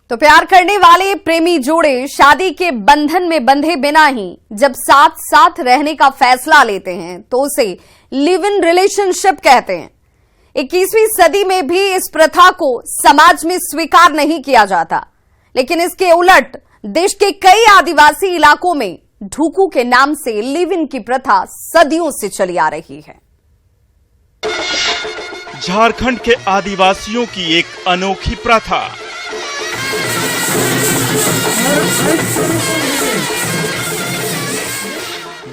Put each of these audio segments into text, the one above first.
तो प्यार करने वाले प्रेमी जोड़े शादी के बंधन में बंधे बिना ही जब साथ साथ रहने का फैसला लेते हैं तो उसे लिव इन रिलेशनशिप कहते हैं। 21वीं सदी में भी इस प्रथा को समाज में स्वीकार नहीं किया जाता, लेकिन इसके उलट देश के कई आदिवासी इलाकों में ढुकू के नाम से लिव इन की प्रथा सदियों से चली आ रही है। झारखंड के आदिवासियों की एक अनोखी प्रथा।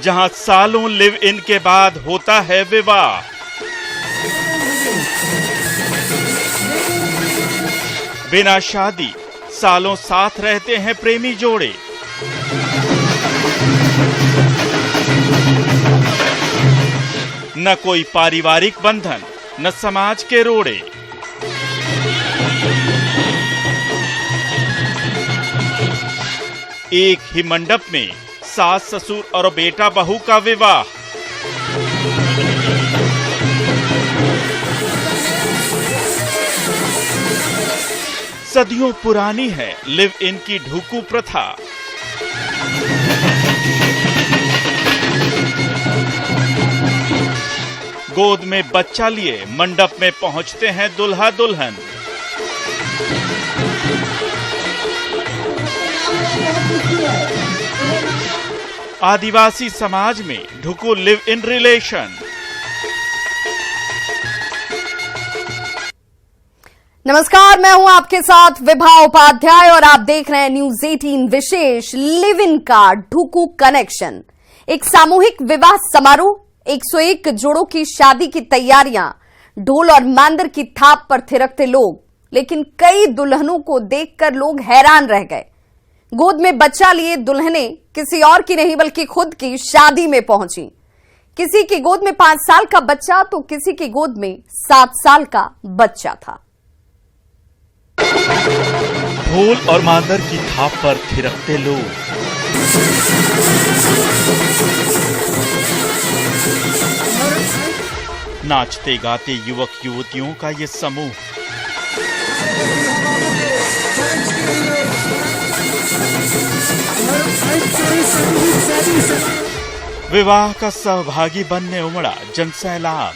जहां सालों लिव इन के बाद होता है विवाह। बिना शादी सालों साथ रहते हैं प्रेमी जोड़े। न कोई पारिवारिक बंधन, न समाज के रोड़े। एक ही मंडप में सास ससुर और बेटा बहू का विवाह। सदियों पुरानी है लिव इन की ढुकू प्रथा। गोद में बच्चा लिए मंडप में पहुंचते हैं दुल्हा दुल्हन। आदिवासी समाज में ढुकू लिव इन रिलेशन। नमस्कार, मैं हूं आपके साथ विभा उपाध्याय और आप देख रहे हैं न्यूज 18 विशेष लिव इन का ढुकू कनेक्शन। एक सामूहिक विवाह समारोह, 101 जोड़ों की शादी की तैयारियां, ढोल और मांदर की थाप पर थिरकते लोग, लेकिन कई दुल्हनों को देखकर लोग हैरान रह गए। गोद में बच्चा लिए दुल्हने किसी और की नहीं बल्कि खुद की शादी में पहुंची। किसी की गोद में 5 साल का बच्चा तो किसी की गोद में 7 साल का बच्चा था। ढोल और मांदर की थाप पर थिरकते लोग, नाचते गाते युवक युवतियों का ये समूह। विवाह का सहभागी बनने उमड़ा जनसैलाब।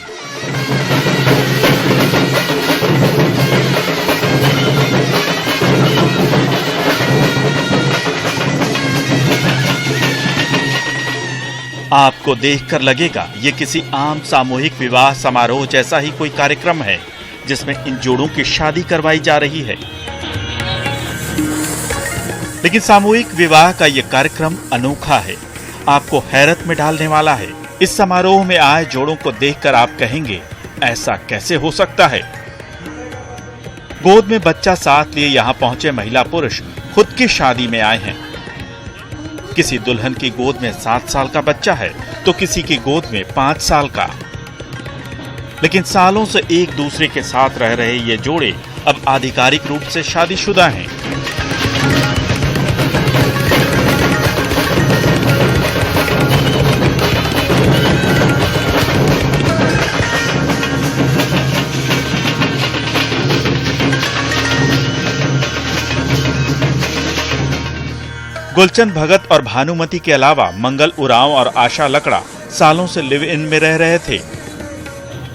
आपको देखकर लगेगा ये किसी आम सामूहिक विवाह समारोह जैसा ही कोई कार्यक्रम है जिसमें इन जोड़ों की शादी करवाई जा रही है, लेकिन सामूहिक विवाह का ये कार्यक्रम अनोखा है, आपको हैरत में डालने वाला है। इस समारोह में आए जोड़ों को देखकर आप कहेंगे ऐसा कैसे हो सकता है। गोद में बच्चा साथ लिए यहाँ पहुंचे महिला पुरुष खुद की शादी में आए हैं। किसी दुल्हन की गोद में 7 साल का बच्चा है तो किसी की गोद में 5 साल का, लेकिन सालों से एक दूसरे के साथ रह रहे ये जोड़े अब आधिकारिक रूप से शादीशुदा हैं। गुलचंद भगत और भानुमति के अलावा मंगल उरांव और आशा लकड़ा सालों से लिव इन में रह रहे थे।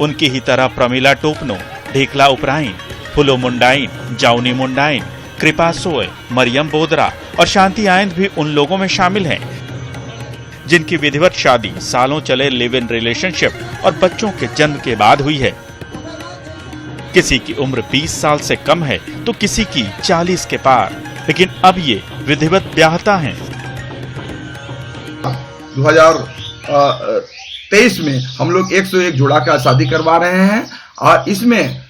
उनकी ही तरह प्रमिला टोपनो, ढेकला उपराइन, फुलो मुंडाइन, जाउनी मुंडाइन, कृपा सोय, मरियम बोदरा और शांति आयंद भी उन लोगों में शामिल हैं जिनकी विधिवत शादी सालों चले लिव इन रिलेशनशिप और बच्चों के जन्म के बाद हुई है। किसी की उम्र 20 साल से कम है तो किसी की 40 के पार, लेकिन अब ये विधिवत ब्याहता हैं। 2023 में हम लोग 101 जोड़ा का शादी करवा रहे हैं और इसमें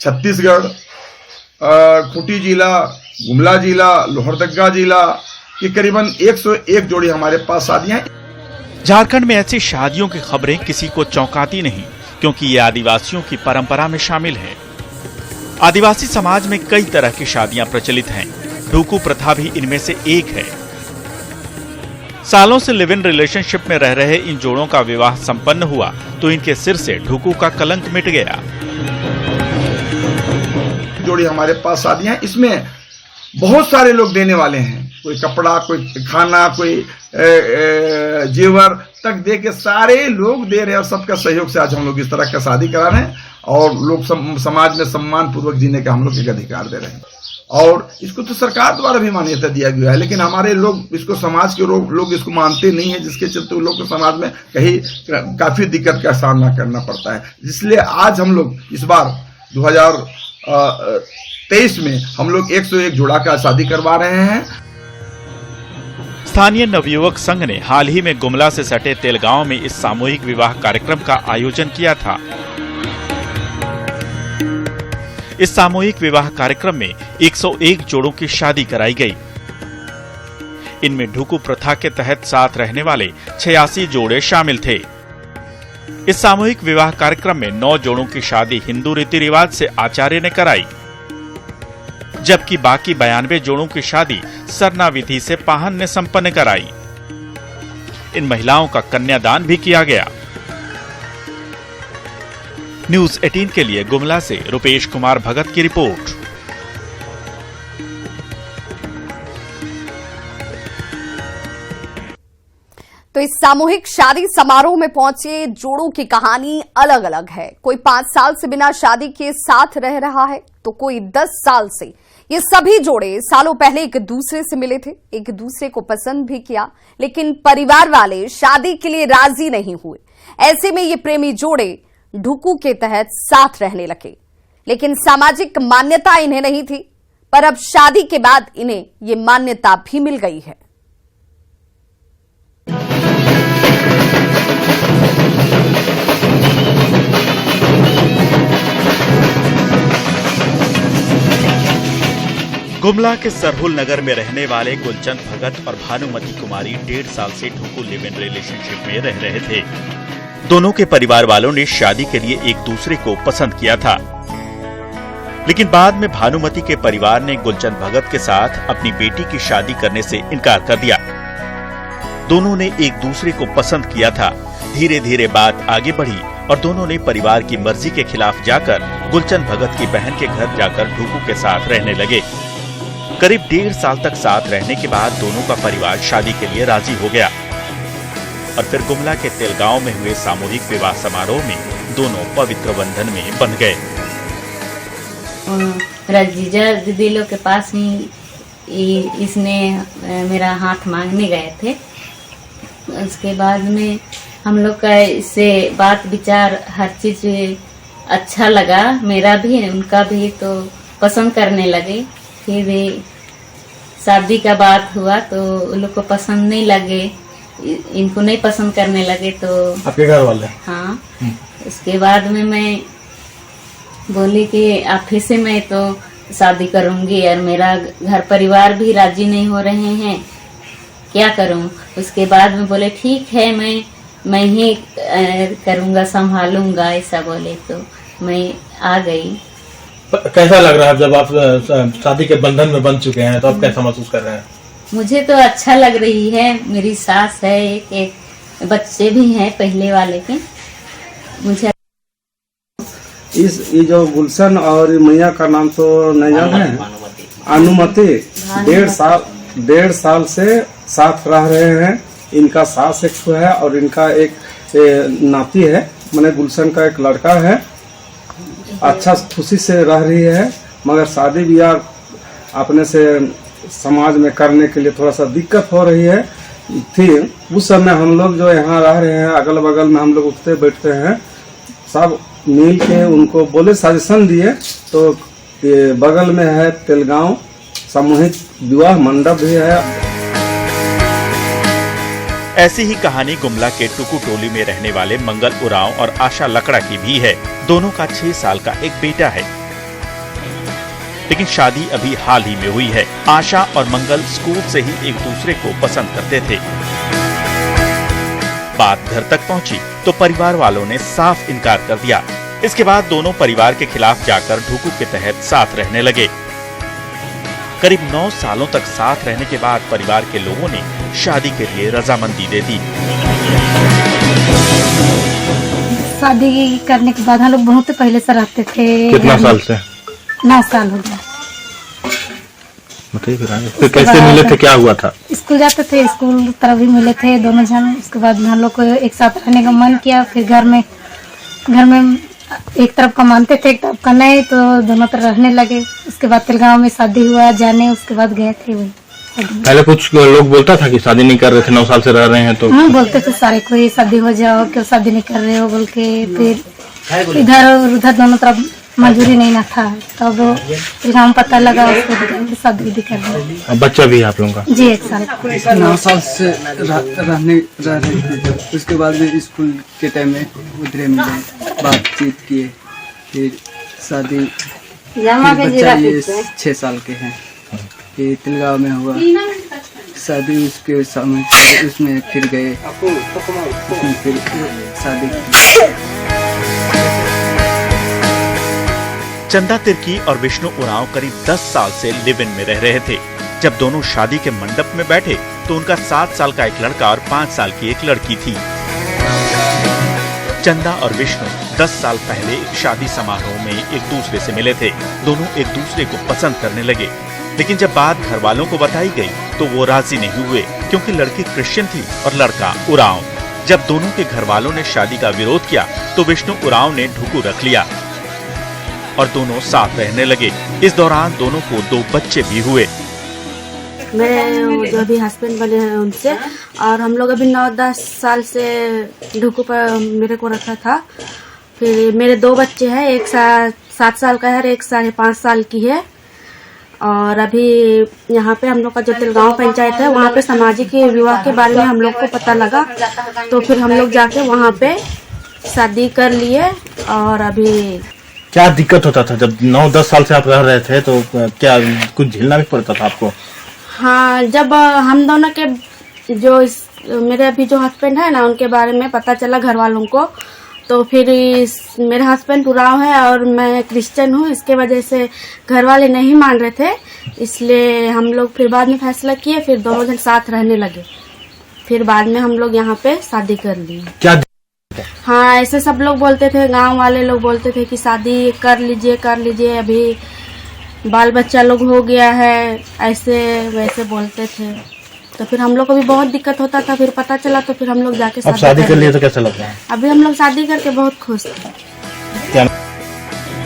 छत्तीसगढ़, खूंटी जिला, गुमला जिला, लोहरदगा जिला की करीबन 101 जोड़ी हमारे पास शादियां। झारखंड में ऐसी शादियों की खबरें किसी को चौंकाती नहीं, क्योंकि ये आदिवासियों की परंपरा में शामिल है। आदिवासी समाज में कई तरह की शादियां प्रचलित हैं, ढुकू प्रथा भी इनमें से एक है। सालों से लिव इन रिलेशनशिप में रह रहे इन जोड़ों का विवाह संपन्न हुआ तो इनके सिर से ढुकू का कलंक मिट गया। जोड़ी हमारे पास शादियां, इसमें बहुत सारे लोग देने वाले हैं, कोई कपड़ा, कोई खाना, कोई जेवर तक दे के सारे लोग दे रहे हैं और सबका सहयोग से आज हम लोग इस तरह का शादी करा रहे हैं और लोग समाज में सम्मान पूर्वक जीने का हम लोग एक अधिकार दे रहे हैं। और इसको तो सरकार द्वारा भी मान्यता दिया गया है, लेकिन हमारे लोग इसको, समाज के लोग इसको मानते नहीं है, जिसके चलते लोग को समाज में कहीं काफी दिक्कत का सामना करना पड़ता है। इसलिए आज हम लोग इस बार 2023 में हम लोग 101 जोड़ा का शादी करवा रहे हैं। स्थानीय नवयुवक संघ ने हाल ही में गुमला से सटे तेलगांव में इस सामूहिक विवाह कार्यक्रम का आयोजन किया था। इस सामूहिक विवाह कार्यक्रम में 101 जोड़ों की शादी कराई गई। इनमें ढुकू प्रथा के तहत साथ रहने वाले 86 जोड़े शामिल थे। इस सामूहिक विवाह कार्यक्रम में 9 जोड़ों की शादी हिंदू रीति रिवाज से आचार्य ने कराई, जबकि बाकी 92 जोड़ों की शादी सरना विधि से पाहन ने संपन्न कराई। इन महिलाओं का कन्यादान भी किया गया। न्यूज 18 के लिए गुमला से रुपेश कुमार भगत की रिपोर्ट। तो इस सामूहिक शादी समारोह में पहुंचे जोड़ों की कहानी अलग अलग है। कोई 5 साल से बिना शादी के साथ रह रहा है तो कोई 10 साल से। ये सभी जोड़े सालों पहले एक दूसरे से मिले थे, एक दूसरे को पसंद भी किया, लेकिन परिवार वाले शादी के लिए राजी नहीं हुए। ऐसे में ये प्रेमी जोड़े ढुकू के तहत साथ रहने लगे, लेकिन सामाजिक मान्यता इन्हें नहीं थी, पर अब शादी के बाद इन्हें ये मान्यता भी मिल गई है। गुमला के सरहुल नगर में रहने वाले गुलचंद भगत और भानुमति कुमारी 1.5 साल से ढुकू लिव इन रिलेशनशिप में रह रहे थे। दोनों के परिवार वालों ने शादी के लिए एक दूसरे को पसंद किया था, लेकिन बाद में भानुमति के परिवार ने गुलचंद भगत के साथ अपनी बेटी की शादी करने से इनकार कर दिया। दोनों ने एक दूसरे को पसंद किया था। धीरे धीरे बात आगे बढ़ी और दोनों ने परिवार की मर्जी के खिलाफ जाकर गुलचंद भगत की बहन के घर जाकर ढुकू के साथ रहने लगे। करीब 1.5 साल तक साथ रहने के बाद दोनों का परिवार शादी के लिए राजी हो गया और फिर गुमला के तेलगांव में हुए सामूहिक विवाह समारोह में दोनों पवित्र बंधन में बंध गए। रजीजा दीदी लोग के पास ही इसने मेरा हाथ मांगने गए थे। उसके बाद में हम लोग का इससे बात विचार हर चीज अच्छा लगा, मेरा भी उनका भी, तो पसंद करने लगे। फिर शादी का बात हुआ तो उन लोग को पसंद नहीं लगे, इनको नहीं पसंद करने लगे। तो आपके घर वाले? हाँ। उसके बाद में मैं बोली कि आप ही से मैं तो शादी करूंगी और मेरा घर परिवार भी राजी नहीं हो रहे हैं, क्या करूं। उसके बाद में बोले ठीक है, मैं ही करूंगा, संभालूंगा, ऐसा बोले। तो मैं आ गई। कैसा लग रहा है जब आप शादी के बंधन में बंध चुके हैं, तो आप कैसा महसूस कर रहे हैं? मुझे तो अच्छा लग रही है। मेरी सास है, एक बच्चे भी हैं पहले वाले के। मुझे ये जो गुलशन और मैया का नाम तो नहीं जान है, अनुमति 1.5 साल से साथ रह रहे हैं। इनका सास एक है और इनका एक नाती है, मैंने गुलशन का एक लड़का है। अच्छा खुशी से रह रही है, मगर शादी ब्याह अपने से समाज में करने के लिए थोड़ा सा दिक्कत हो रही है। फिर उस समय हम लोग जो यहाँ रह रहे हैं, अगल बगल में हम लोग उठते बैठते हैं, सब मिल के उनको बोले, सजेशन दिए। तो ये बगल में है तेलगांव सामूहिक विवाह मंडप भी है। ऐसी ही कहानी गुमला के टुकू टोली में रहने वाले मंगल उरांव और आशा लकड़ा की भी है। दोनों का 6 साल का एक बेटा है, लेकिन शादी अभी हाल ही में हुई है। आशा और मंगल स्कूल से ही एक दूसरे को पसंद करते थे। बात घर तक पहुंची तो परिवार वालों ने साफ इनकार कर दिया। इसके बाद दोनों परिवार के खिलाफ जाकर ढुकू के तहत साथ रहने लगे। करीब 9 सालों तक साथ रहने के बाद परिवार के लोगों ने शादी के लिए रजामंदी दे दी। शादी करने के बाद हम लोग बहुत पहले से रहते थे। कितना साल से? 9 साल हो गया। फिर कैसे मिले थे, क्या हुआ था? स्कूल जाते थे, स्कूल तरफ भी मिले थे दोनों जन। उसके बाद हम लोग को एक साथ रहने का मन किया। फिर घर में एक तरफ का मानते थे, एक तरफ का नहीं, तो दोनों तरफ रहने लगे। उसके बाद तिलगांव में शादी हुआ जाने, उसके बाद गए थे वही। पहले कुछ लोग बोलता था कि शादी नहीं कर रहे थे, 9 साल से रह रहे हैं तो? हाँ, बोलते थे सारे, कोई शादी हो जाओ, क्यों शादी नहीं कर रहे हो बोल के। फिर इधर और उधर दोनों तरफ मंजूरी नहीं ना था, तब तिलगांव पता लगा, उसको शादी भी कर रहे। बच्चा भी है आप लोगों का? जी, 1 साल। 9 साल से रह रहे थे। उसके बाद में स्कूल के टाइम में उधरे मिले, बातचीत किए, फिर शादी। बच्चा ये 6 साल के हैं, ये तिलगांव में हुआ शादी। उसके सामने उसमें फिर गए, उसमें फिर शादी की। चंदा तिर्की और विष्णु उरांव करीब 10 साल से लिव इन में रह रहे थे। जब दोनों शादी के मंडप में बैठे तो उनका 7 साल का एक लड़का और 5 साल की एक लड़की थी। चंदा और विष्णु 10 साल पहले एक शादी समारोह में एक दूसरे से मिले थे। दोनों एक दूसरे को पसंद करने लगे, लेकिन जब बात घर वालों को बताई गई तो वो राजी नहीं हुए, क्योंकि लड़की क्रिश्चियन थी और लड़का उरांव। जब दोनों के घर वालों ने शादी का विरोध किया तो विष्णु उरांव ने ढुकू रख लिया और दोनों साथ रहने लगे। इस दौरान दोनों को 2 बच्चे भी हुए। मेरे जो भी हस्बैंड बने हैं उनसे, और हम लोग अभी 9-10 साल से ढुकू पर मेरे को रखा था। फिर मेरे 2 बच्चे हैं, एक 7 साल का है और एक 5.5 साल की है। और अभी यहाँ पे हम लोग का जो तिलगांव पंचायत है, वहाँ पे सामाजिक विवाह के बारे में हम लोग को पता लगा, तो फिर हम लोग जाके वहाँ पे शादी कर लिए। और अभी क्या दिक्कत होता था जब 9-10 साल से आप रह रहे थे, तो क्या कुछ झेलना भी पड़ता था आपको? हाँ, जब हम दोनों के मेरे अभी जो हस्बैंड है ना, उनके बारे में पता चला घर वालों को, तो फिर मेरे हस्बैंड उरांव है और मैं क्रिश्चियन हूँ, इसके वजह से घर वाले नहीं मान रहे थे। इसलिए हम लोग फिर बाद में फैसला किए, फिर दोनों जन साथ रहने लगे। फिर बाद में हम लोग यहाँ पे शादी कर ली। क्या? हाँ, ऐसे सब लोग बोलते थे, गांव वाले लोग बोलते थे कि शादी कर लीजिए, अभी बाल बच्चा लोग हो गया है, ऐसे वैसे बोलते थे। तो फिर हम लोग को भी बहुत दिक्कत होता था। फिर पता चला तो फिर हम लोग जाके शादी कर लिए। तो कैसा लगता है? अभी हम लोग शादी करके बहुत खुश थे।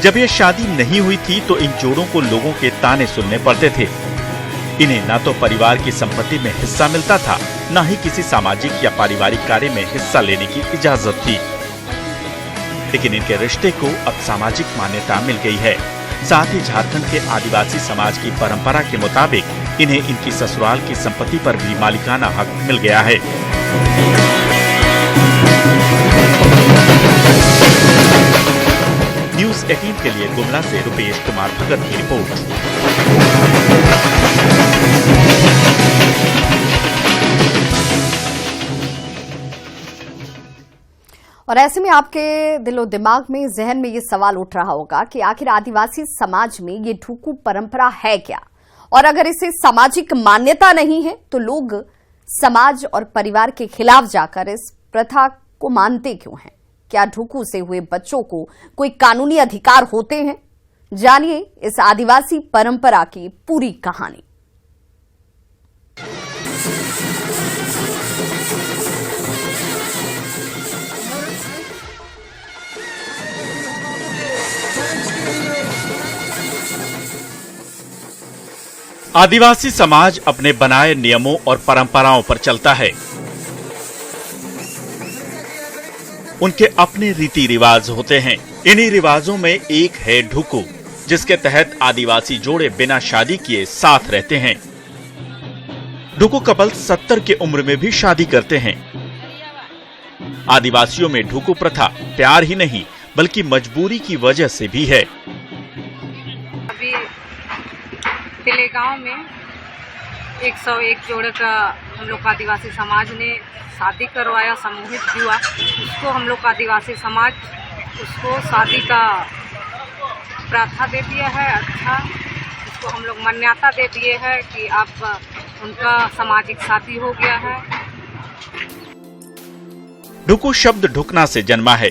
जब ये शादी नहीं हुई थी तो इन जोड़ों को लोगों के ताने सुनने पड़ते थे। इन्हें न तो परिवार की संपत्ति में हिस्सा मिलता था, न ही किसी सामाजिक या पारिवारिक कार्य में हिस्सा लेने की इजाजत थी। लेकिन इनके रिश्ते को अब सामाजिक मान्यता मिल गई है। साथ ही झारखंड के आदिवासी समाज की परंपरा के मुताबिक इन्हें इनकी ससुराल की संपत्ति पर भी मालिकाना हक मिल गया है। न्यूज़ 18 के लिए गुमला से रुपेश कुमार भगत की रिपोर्ट। और ऐसे में आपके दिलो दिमाग में, जहन में ये सवाल उठ रहा होगा कि आखिर आदिवासी समाज में ये ढुकू परंपरा है क्या, और अगर इसे सामाजिक मान्यता नहीं है तो लोग समाज और परिवार के खिलाफ जाकर इस प्रथा को मानते क्यों हैं? क्या ढुकू से हुए बच्चों को कोई कानूनी अधिकार होते हैं? जानिए इस आदिवासी परंपरा की पूरी कहानी। आदिवासी समाज अपने बनाए नियमों और परंपराओं पर चलता है। उनके अपने रीति रिवाज होते हैं। इन्हीं रिवाजों में एक है ढुकू, जिसके तहत आदिवासी जोड़े बिना शादी किए साथ रहते हैं। ढुकू कपल 70 की उम्र में भी शादी करते हैं। आदिवासियों में ढुकू प्रथा प्यार ही नहीं बल्कि मजबूरी की वजह से भी है। अभी तिलगांव में 101 जोड़े का हम लोग आदिवासी समाज ने शादी करवाया, सामूहिक विवाह। उसको हम लोग आदिवासी समाज उसको शादी का प्रथा दे दिया है। अच्छा, उसको हम लोग मान्यता दे दिए हैं कि अब उनका सामाजिक शादी हो गया है। ढुकू शब्द ढुकना से जन्मा है।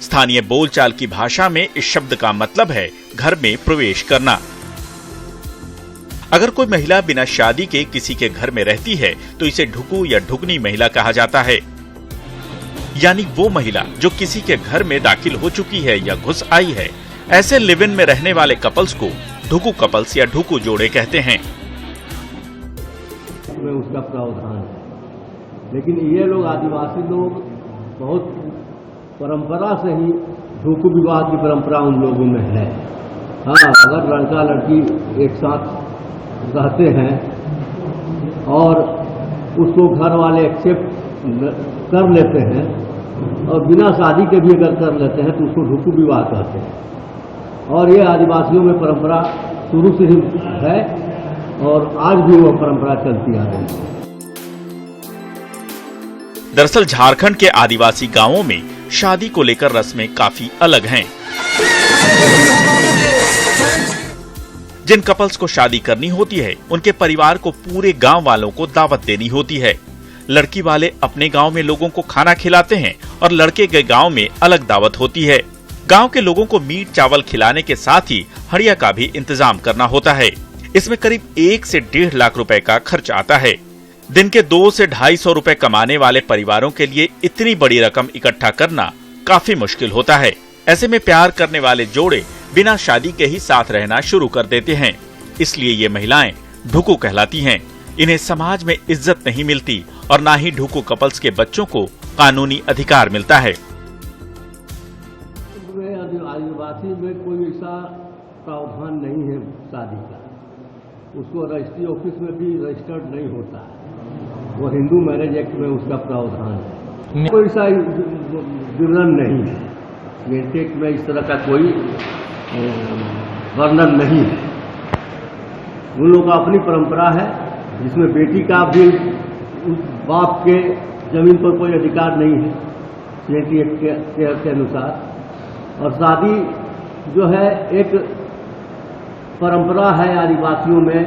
स्थानीय बोलचाल की भाषा में इस शब्द का मतलब है घर में प्रवेश करना। अगर कोई महिला बिना शादी के किसी के घर में रहती है तो इसे ढुकू या ढुकनी महिला कहा जाता है, यानी वो महिला जो किसी के घर में दाखिल हो चुकी है या घुस आई है। ऐसे लिव इन में रहने वाले कपल्स को ढुकू कपल्स या ढुकू जोड़े कहते हैं। में उसका प्रावधान है, लेकिन ये लोग आदिवासी लोग बहुत परंपरा से ही ढुकू विवाह की परंपरा उन लोगों में है। हाँ, अगर लड़का लड़की एक साथ रहते हैं और उसको घर वाले एक्सेप्ट कर लेते हैं और बिना शादी के भी अगर कर लेते हैं तो उसको ढुकू विवाह कहते हैं। और ये आदिवासियों में परंपरा शुरू से ही है और आज भी वो परंपरा चलती आ रही है। दरअसल झारखंड के आदिवासी गांवों में शादी को लेकर रस्में काफी अलग हैं। जिन कपल्स को शादी करनी होती है उनके परिवार को पूरे गांव वालों को दावत देनी होती है। लड़की वाले अपने गांव में लोगों को खाना खिलाते हैं और लड़के के गांव में अलग दावत होती है। गांव के लोगों को मीट चावल खिलाने के साथ ही हड़िया का भी इंतजाम करना होता है। इसमें करीब 1 से 1.5 लाख रुपए का खर्च आता है। दिन के 2 से 250 रुपए कमाने वाले परिवारों के लिए इतनी बड़ी रकम इकट्ठा करना काफी मुश्किल होता है। ऐसे में प्यार करने वाले जोड़े बिना शादी के ही साथ रहना शुरू कर देते हैं। इसलिए ये महिलाएं ढुकू कहलाती हैं। इन्हें समाज में इज्जत नहीं मिलती और ना ही ढुकू कपल्स के बच्चों को कानूनी अधिकार मिलता है। आदिवासी में कोई ऐसा प्रावधान नहीं है शादी का, उसको रजिस्ट्री ऑफिस में भी रजिस्टर्ड नहीं होता है। वो हिंदू मैरिज एक्ट में उसका प्रावधान है। कोई ऐसा विवरण नहीं है, एक्ट में इस तरह का कोई वर्णन नहीं है। उन लोगों का अपनी परंपरा है जिसमें बेटी का भी बाप के जमीन पर कोई अधिकार नहीं है सीएटी एक्ट के अनुसार। और शादी जो है एक परंपरा है आदिवासियों में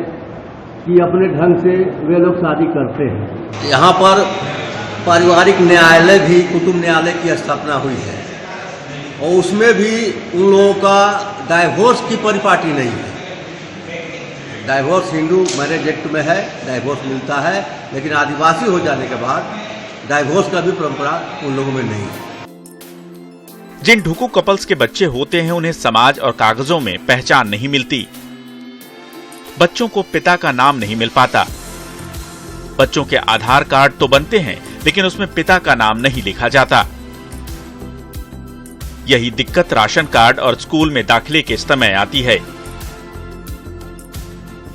कि अपने ढंग से वे लोग शादी करते हैं। यहाँ पर पारिवारिक न्यायालय भी कुटुंब न्यायालय की स्थापना हुई है और उसमें भी उन लोगों का डाइवोर्स की परिपाटी नहीं है। डाइवोर्स हिंदू मैरिज एक्ट में है, डाइवोर्स मिलता है, लेकिन आदिवासी हो जाने के बाद डाइवोर्स का भी परंपरा उन लोगों में नहीं है। जिन ढुकू कपल्स के बच्चे होते हैं उन्हें समाज और कागजों में पहचान नहीं मिलती। बच्चों को पिता का नाम नहीं मिल पाता। बच्चों के आधार कार्ड तो बनते हैं लेकिन उसमें पिता का नाम नहीं लिखा जाता। यही दिक्कत राशन कार्ड और स्कूल में दाखिले के समय आती है।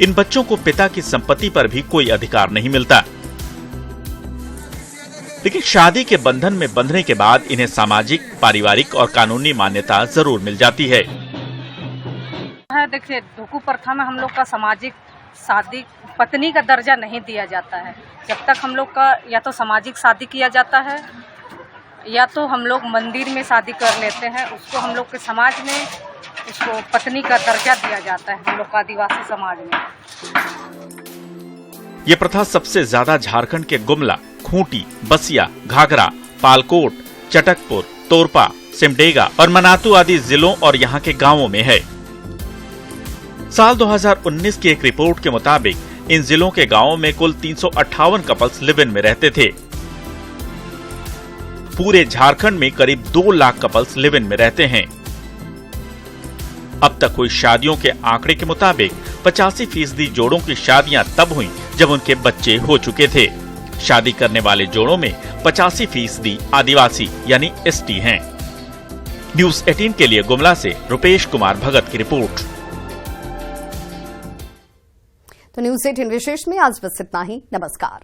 इन बच्चों को पिता की संपत्ति पर भी कोई अधिकार नहीं मिलता, लेकिन शादी के बंधन में बंधने के बाद इन्हें सामाजिक, पारिवारिक और कानूनी मान्यता जरूर मिल जाती है। देखिए, ढुकू प्रथा में हम लोग का सामाजिक शादी पत्नी का दर्जा नहीं दिया जाता है। जब तक हम लोग का या तो सामाजिक शादी किया जाता है या तो हम लोग मंदिर में शादी कर लेते हैं, उसको हम लोग के समाज में उसको पत्नी का दर्जा दिया जाता है। हम लोग का आदिवासी समाज में ये प्रथा सबसे ज्यादा झारखंड के गुमला, खूंटी, बसिया, घाघरा, पालकोट, चटकपुर, तोरपा, सिमडेगा और मनातू आदि जिलों और यहाँ के गांवों में है। साल 2019 की एक रिपोर्ट के मुताबिक इन जिलों के गांवों में कुल 358 कपल्स लिव इन में रहते थे। पूरे झारखंड में करीब 2 लाख कपल्स लिव इन में रहते हैं। अब तक हुई शादियों के आंकड़े के मुताबिक 85% जोड़ों की शादियां तब हुई जब उनके बच्चे हो चुके थे। शादी करने वाले जोड़ों में 85% आदिवासी यानी एसटी हैं। न्यूज 18 के लिए गुमला से रुपेश कुमार भगत की रिपोर्ट। तो न्यूज 18 विशेष में आज बस इतना ही। नमस्कार।